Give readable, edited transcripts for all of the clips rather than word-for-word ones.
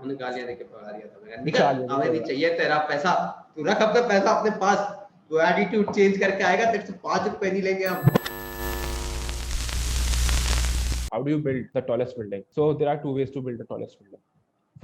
उन्होंने गालियां देके भगा दिया था। मैं निकल, हमें नहीं चाहिए तेरा पैसा, तू रख अपना पैसा अपने पास, तू एटीट्यूड चेंज करके आएगा तेरे से 5 रुपए नहीं लेंगे हम। How do you build the tallest building? So there are two ways to build the tallest building.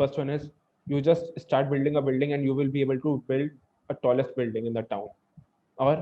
First one is you just start building a building and you will be able to build a tallest building in the town. Or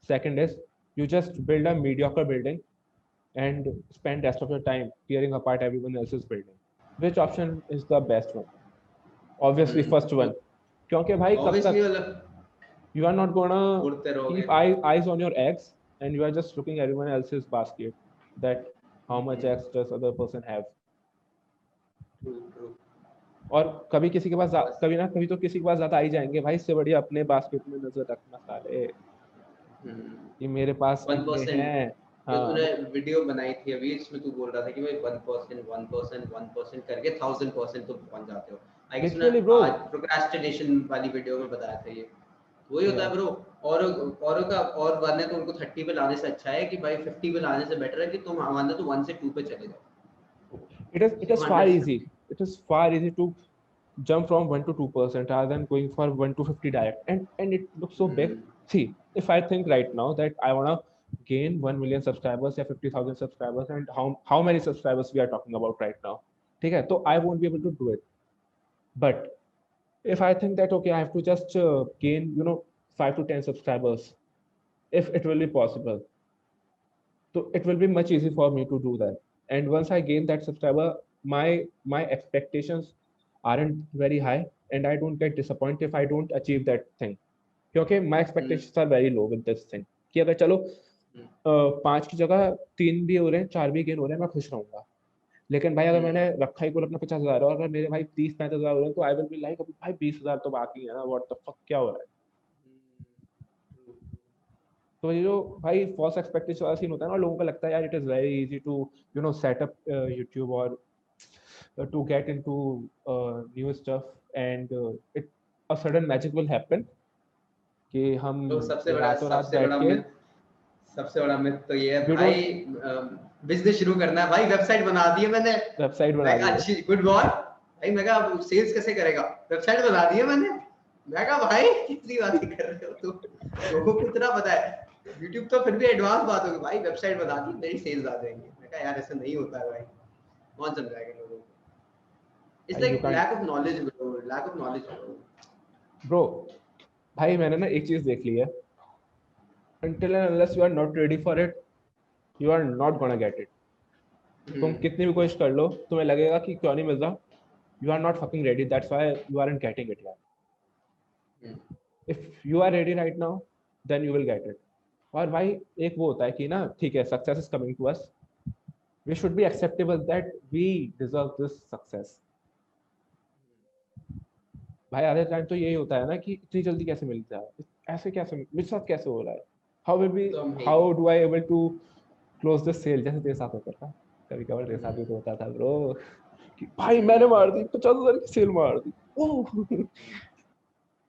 second is you just build a mediocre building and spend rest of your time tearing apart everyone else's building. Which option is the best one? Obviously first one. क्योंकि भाई कब तक you are not gonna keep eyes on your eggs and you are just looking at everyone else's basket, that how much eggs does other person have. और कभी किसी के पास कभी ना कभी तो किसी के पास ज्यादा आ ही जाएंगे भाई, इससे बढ़िया अपने बास्केट में नजर रखना साले, ये मेरे पास कितने हैं। हाँ, तूने वीडियो बनाई थी अभी, इसमें तू बोल रहा था कि भाई 1% करके 1000% तो पहुंच जाते हो। आई गेस तूने आज प्रोक्रेस्टिनेशन वाली वीडियो में बताया था ये, वही होता है ब्रो। औरों का और बनने तो उनको 30 पे लाने से अच्छा है कि भाई 50 पे लाने से बेटर है कि तुम मानना तो 1 से 2 पे चले जाओ। It is far easy. It is far easy to jump from 1 to 2% rather than going for 1 to 50 direct, and it looks so big. See, if I think right now that I want to gain 1 million subscribers or 50,000 subscribers, and how many subscribers we are talking about right now, ठीक है, तो I won't be able to do it. But if I think that okay, I have to just gain 5 to 10 subscribers, if it will be possible, so it will be much easy for me to do that. And once I gain that subscriber, my expectations aren't very high and I don't get disappointed if I don't achieve that thing, क्योंकि my expectations are very low with this thing कि अगर चलो 5 की जगह 3 भी हो रहे हैं 4 भी गेन हो रहे हैं मैं खुश रहूंगा। लेकिन भाई अगर मैंने रखा ही गोल अपना 50,000 और अगर मेरे भाई 30-35,000 हो रहे हैं तो आई विल बी लाइक अभी भाई 20,000 तो बाकी है ना, व्हाट द फक क्या हो रहा है। तो ये जो भाई फॉल्स एक्सपेक्टेशन वाला सीन होता है ना, लोगों को लगता है यार it is very easy to set up YouTube और to get into new stuff and it a sudden magic will happen कि हम तो सबसे बड़ा मिथ तो ये है भाई, बिजनेस शुरू करना है भाई, वेबसाइट बना दी है मैंने, वेबसाइट बना दी, अच्छी गुड बॉय भाई, मैं कहा सेल्स कैसे करेगा, वेबसाइट बना दी है मैंने, मैं कहा भाई कितनी बातें कर रहे हो तुम, लोगों को कितना पता है, YouTube तो फिर भी एडवांस बात होगी भाई, वेबसाइट बना दी मेरी सेल्स आ जाएंगी। मैं कहा यार ऐसा नहीं होता है भाई, कौन समझाएगा लोगों को, it's like lack of knowledge bro. भाई मैंने ना एक चीज देख ली है, until and unless you are not ready for it, you are not gonna get it. तुम कितनी भी कोशिश कर लो तुम्हें लगेगा कि क्यों नहीं मिल रहा, you are not fucking ready, that's why you aren't getting it यार। If you are ready right now, then you will get it. और भाई एक वो होता है कि ना ठीक है success is coming to us, we should be acceptable that we deserve this success. भाई आधे टाइम तो यही होता है ना कि इतनी जल्दी कैसे मिलता है, ऐसे कैसे मेरे साथ कैसे हो रहा है, how do I able to close this sale, जैसे तेरे साथ होता था कभी कभार, तेरे साथ भी तो होता था ब्रो कि भाई मैंने मार दी 50,000 की सेल मार दी,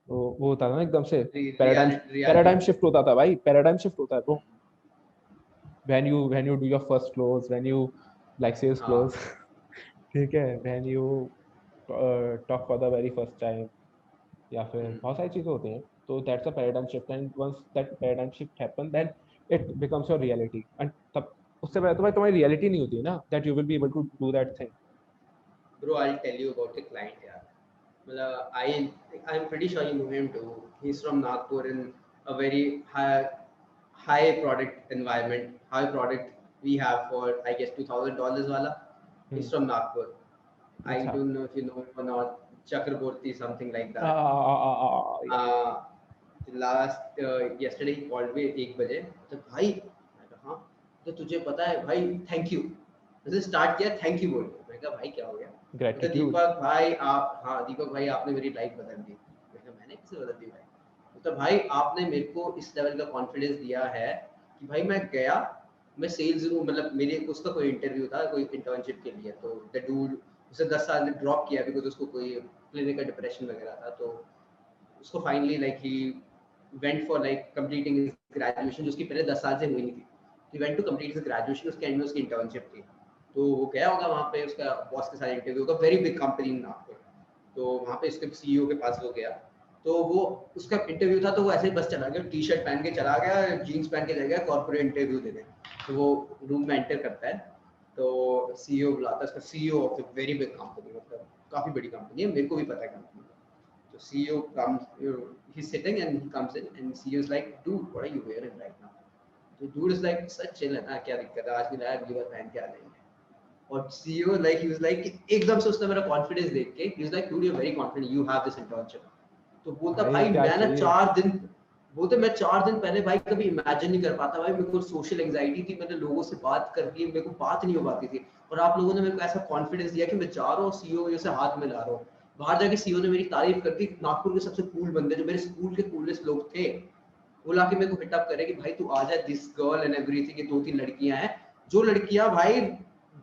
वो होता था ना एकदम से पैराडाइम शिफ्ट होता था भाई, पैराडाइम शिफ्ट होता है bro when you do your first close, when you like sales close, ठीक है, when you talk for the very first time, या फिर बहुत सारी चीजें होती हैं, तो that's a paradigm shift, and once that paradigm shift happen then it becomes your reality, and तब उससे पहले तो भाई तुम्हारी reality नहीं होती है ना that you will be able to do that thing. Bro, I'll tell you about a client यार, मतलब I'm pretty sure you know him too. He's from Nagpur in a very high product environment, high product we have for I guess $2,000 वाला. He's from Nagpur. I don't know if you know him or not. Chakraborty, something like that. Last yesterday he called me 1 बजे, तो भाई मैं कहा हाँ, तो तुझे पता है भाई थैंक यू, मैंने स्टार्ट किया थैंक यू बोल के, मैं कहा भाई क्या हो गया, तो दीपक भाई आप, हाँ दीपक भाई आपने मेरी लाइफ बदल दी, मैं कहा मैंने किसे बदल दी भाई, तो भाई आपने मेरे को इस लेवल का कॉन्फिडेंस दिया है कि भाई मैं गया, मैं सेल्स रूम, मतलब मेरे उसका कोई इंटरव्यू था कोई इंटर्नशिप के लिए, तो द डूड उसे 10 साल में ड्रॉप किया बिकॉज उसको कोई क्लिनिकल डिप्रेशन वगैरह था, तो उसको finally like he went for like completing his graduation, जो उसकी पहले 10 साल से हुई नहीं थी, he went to complete his graduation, उसके एंड में उसकी इंटर्नशिप थी, तो वो गया होगा वहाँ पे, उसका बॉस के साथ इंटरव्यू होगा, वेरी बिग कंपनी इन नागपुर, तो वहाँ पे इसके सीईओ के पास वो गया, तो वो उसका इंटरव्यू था, तो वो ऐसे ही बस चला गया, टी शर्ट पहन के चला गया, जीन्स पहन के चला गया कॉर्पोरेट इंटरव्यू देने। तो वो रूम में एंटर करता है, तो सीईओ बुलाता है, उसका CEO of a very big company, मतलब काफी बड़ी कंपनी है, मेरे को भी पता है कंपनी। तो CEO comes, he's sitting and he comes in and CEO is like, dude, what are you wearing right now? तो dude is like, sir chill है ना, क्या दिक्कत है, आज भी नया अगली बार पहन के आ जाएंगे। और CEO like he was like, एकदम से उसने मेरा कॉन्फिडेंस देख के he was like, dude, you're very confident, you have this internship। तो बोलता भाई भाई क्या मैं ना चाहिए। 4 दिन, बोलते मैं 4 दिन पहले भाई कभी इमेजिन नहीं कर पाता भाई, मेरे को सोशल एंजाइटी थी, मैंने लोगों से बात करके मेरे को बात नहीं हो पाती थी, और आप लोगों ने मेरे को ऐसा कॉन्फिडेंस दिया कि मैं जा रहा हूँ सीईओ से हाथ मिला रहा हूँ। बाहर जाके सीईओ ने मेरी तारीफ कर दी, नागपुर के सबसे कूल बंदे जो मेरे स्कूल के कूलेस्ट लोग थे, वो लाके मेरे को हिट अप करे कि भाई तू आ जा, दिस गर्ल एंड एवरीथिंग, ये 2-3 लड़कियां हैं, जो लड़कियां भाई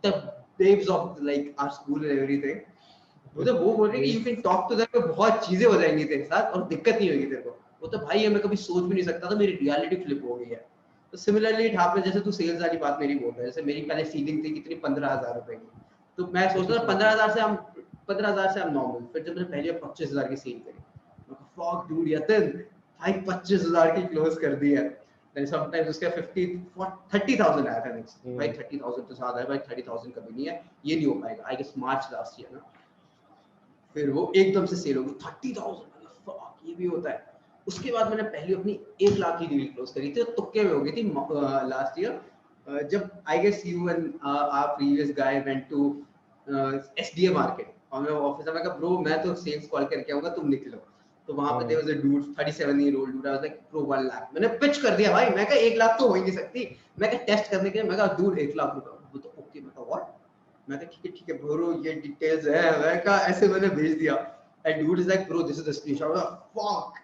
the babes of like our school and everything, वो बोल रहे कि you can talk to them, बहुत चीजें हो जाएंगी तेरे साथ और दिक्कत नहीं होगी तेरे को। वो तो भाई ये मैं कभी सोच भी नहीं सकता था, मेरी रियलिटी फ्लिप हो गई है। तो सिमिलरली इट हैपेंस, जैसे तू सेल्स वाली बात मेरी बोल रहा है, जैसे मेरी पहले सीलिंग थी कितनी 15,000 रुपए की, तो मैं सोचता था 15,000 से हम 15,000 से हम नॉर्मल, फिर जब मैंने पहले 25,000 की सेल करी, फक डूड यतन भाई 25,000 की क्लोज कर दी है। then sometimes उसका 30,000 आया था नेक्स्ट, भाई 30,000 तो ज्यादा है भाई, 30,000 कभी नहीं है, ये नहीं हो पाएगा, I guess March last year ना, फिर वो एकदम से सेल हो गई 30,000, ये भी होता है। उसके बाद मैंने पहली अपनी 1 लाख की डील क्लोज करी थी, तुक्के में हो गई थी लास्ट ईयर, जब I guess you and our previous guy went to SDA market, और मैं ऑफिस में कहा ब्रो मैं तो सेल्स कॉल करके आऊंगा, तुम निकलो। तो वहां पे there was a dude 37-year-old dude, I was like bro 1 lakh, मैंने पिच कर दिया भाई, मैं कहा 1 लाख तो हो ही नहीं सकती, मैं कहा टेस्ट करने के लिए, मैं कहा डूड 1 लाख रुपए, वो तो ओके, मैं कहा व्हाट, मैं कहा ठीक है ब्रो ये डिटेल्स है, मैं कहा ऐसे मैंने भेज दिया, and dude is like bro this is the screenshot, fuck,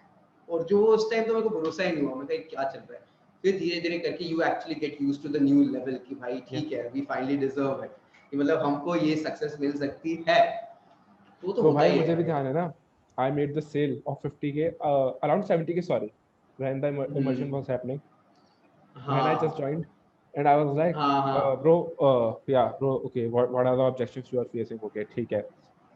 और जो उस टाइम तो मेरे को भरोसा ही नहीं हुआ, मैं कहा क्या चल रहा है। फिर धीरे धीरे करके you actually get used to the new level कि भाई ठीक है, वी फाइनली डिजर्व इट, कि मतलब हमको ये सक्सेस मिल सकती है, तो तो होता भाई ही मुझे है भी भाई। ध्यान है ना, I made the sale of 50K, around 70K, sorry, when the immersion was happening, when I just हाँ joined, and I was like, हाँ हाँ। bro, yeah, bro, okay, what are the objectives you are facing? Okay, ठीक है,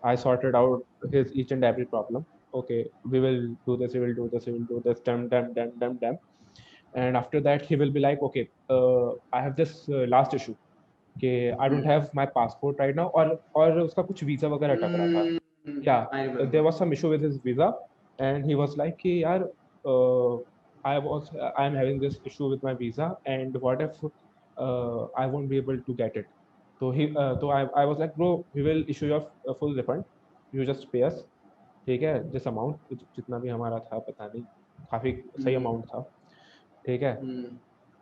I sorted out his each and every problem. Okay, we will do this, we will do this, we will do this, damn. And after that, he will be like, okay, I have this last issue, कि I don't have my passport right now, और उसका कुछ visa वगैरह अटक रहा था। Yeah, I there remember. was some issue with his visa, and he was like कि यार, I am having this issue with my visa, and what if I won't be able to get it? So I was like, bro, we will issue your full refund, you just pay us, ठीक है, this amount, जितना भी हमारा था, पता नहीं, काफी सही अमाउंट था, ठीक है।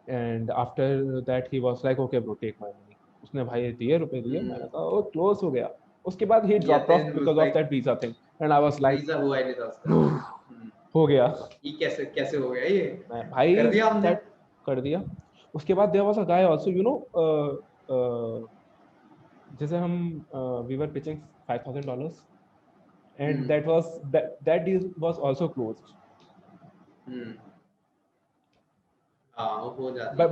And after that he was like, okay bro, take my money. उसने भाई दिए, रुपए दिए, मैंने कहा ओ क्लोज हो गया। उसके बाद ही dropped of Yatin was because of like that visa thing, and I was like visa हुआ ही नहीं था उसका। हो गया। ये कैसे कैसे हो गया ये, मैं भाई कर दिया हमने। दैट कर दिया। उसके बाद there was a guy also, you know, जैसे हम we were pitching $5,000, and hmm that was that deal was also closed, hmm. हाँ वो हो जाती है,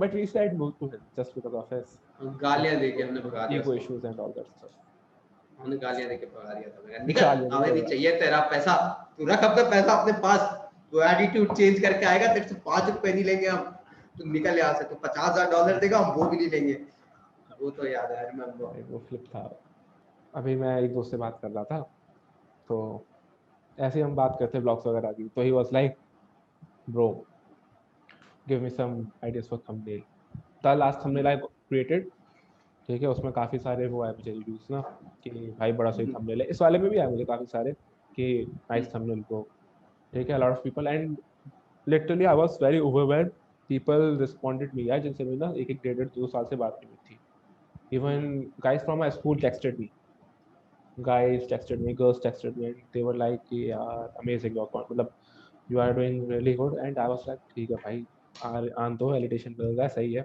but we said no to him just because of his गालियां देके हमने भगा दिया ego उसको, issues and all that stuff. हमने गालियां देके भगा दिया था, मैं निकल, गालियां हमें देके नहीं भगा चाहिए तेरा पैसा, तू रख अपना पैसा अपने पास, तो एटीट्यूड चेंज करके आएगा, तेरे से 5 रुपए नहीं लेंगे हम, तू निकल यहाँ से, तो $50,000 देगा, हम वो भी नहीं लेंगे। वो तो याद है, आई रिमेम्बर। भाई वो फ्लिप था। अभी मैं एक दोस्त से बात कर रहा था, तो ऐसे ही हम बात करते ब्लॉग्स वगैरह की, तो he was like, bro, give me some ideas for thumbnail. The last thumbnail I created, ठीक है, उसमें काफ़ी सारे वो आए मुझे रिव्यूज ना, कि भाई बड़ा सही थंबनेल है। इस वाले में भी आए मुझे काफ़ी सारे कि नाइस थंबनेल ब्रो, ठीक है, lot of people, and literally I was very overwhelmed. People responded me यार, जिनसे मेरी ना एक एक 1.5 2 साल से बात नहीं हुई थी। Even guys from my school texted me, guys texted me, girls texted me, and they were like, "Yeah, amazing, your मतलब you are doing really good." And I was like, ठीक है भाई, आन तो validation मिल रहा है, सही है।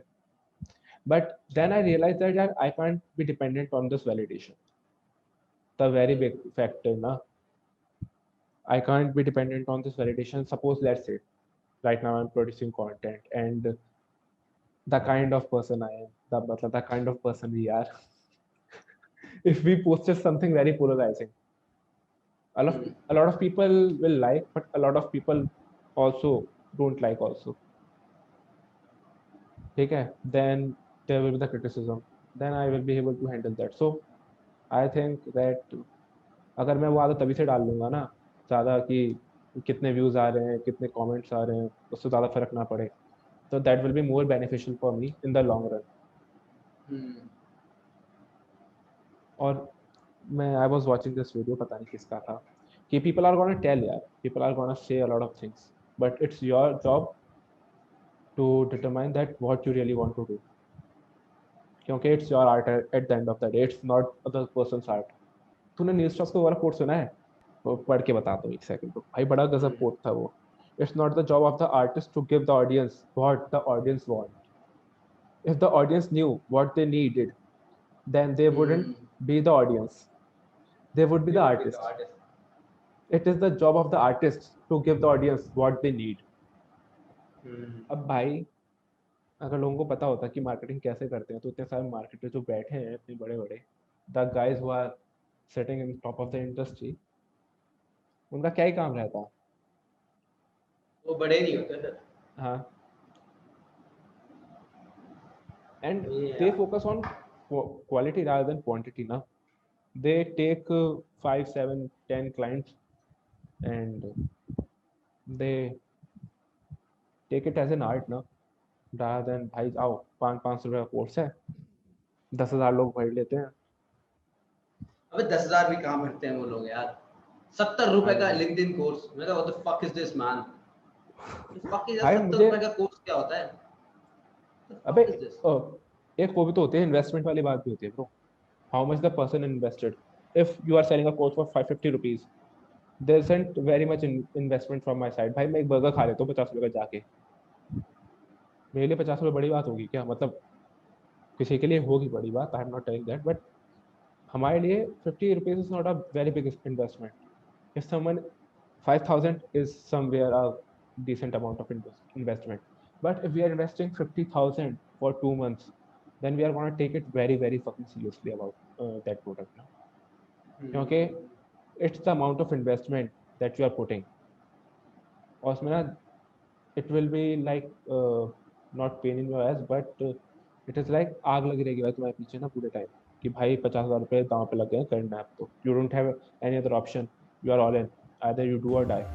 But then I realized that यार I can't be dependent on this validation. The very big factor ना, I can't be dependent on this validation. Suppose let's say right now I'm producing content, and the kind of person I am, the मतलब the kind of person we are, if we posted something very polarizing, A lot of people will like, but a lot of people also don't like also. ठीक है? Then there will be the criticism. Then I will be able to handle that. So I think that अगर मैं वो आदत तभी से डाल लूँगा ना ज़्यादा कि कितने व्यूज़ आ रहे हैं, कितने कमेंट्स आ रहे हैं, उससे ज़्यादा फर्क ना पड़े, तो that will be more beneficial for me in the long run. और मैं I was watching this video, पता नहीं किसका था, कि people are gonna tell यार, people are gonna say a lot of things, but it's your job to determine that what you really want to do. क्योंकि it's your art at the end of the day, it's not other person's art. तूने news stocks को वाला coat सुना है? वो पढ़ के बताता हूँ एक सेकंड, तो भाई बड़ा गजब कोट था वो. It's not the job of the artist to give the audience what the audience want. If the audience knew what they needed, then they wouldn't be the audience. They would be the artist. It is the job of the artist to give the audience what they need. अब भाई अगर लोगों को पता होता कि marketing कैसे करते हैं, तो इतने सारे मार्केटर जो बैठे हैं इतने बड़े बड़े, the guys who are sitting in top of the industry, उनका क्या ही काम रहता? वो बड़े नहीं होते सर. हाँ. And they focus on quality rather than quantity ना. They take 5, 7, 10 clients and they take it as an art ना, rather than भाई आओ 500 रुपये का कोर्स है, 10,000 लोग भर लेते हैं. अबे 10,000 भी कहाँ भरते हैं वो लोग यार. 70 रुपए का लिंक्डइन कोर्स. मैं कहा what the fuck is this man? fuck is 70 रुपए का कोर्स क्या होता है? अबे एक वो भी तो होते हैं, इन्वेस्टमेंट वाली बात भी होती है bro. How much the person invested? If you are selling a course for 550 rupees, there isn't very much investment from my side. भाई मैं एक बर्गर खा लेता हूँ 50 रुपये का जाके, मेरे लिए 50 रुपये बड़ी बात होगी क्या? मतलब किसी के लिए होगी बड़ी बात, I am not telling that, but हमारे लिए 50 rupees is not a very big investment. If someone 5,000 is somewhere a decent amount of investment, but if we are investing 50,000 for 2 months, then we are going to take it very very fucking seriously about that product now. क्योंकि it's the amount of investment that you are putting. और उसमें ना it will be like not pain in your ass, but it is like आग लगी रहेगी भाई तुम्हारे पीछे ना पूरे टाइम कि भाई 50,000 रुपये दांव पे लग गए, करना है तो you don't have any other option, you are all in, either you do or die.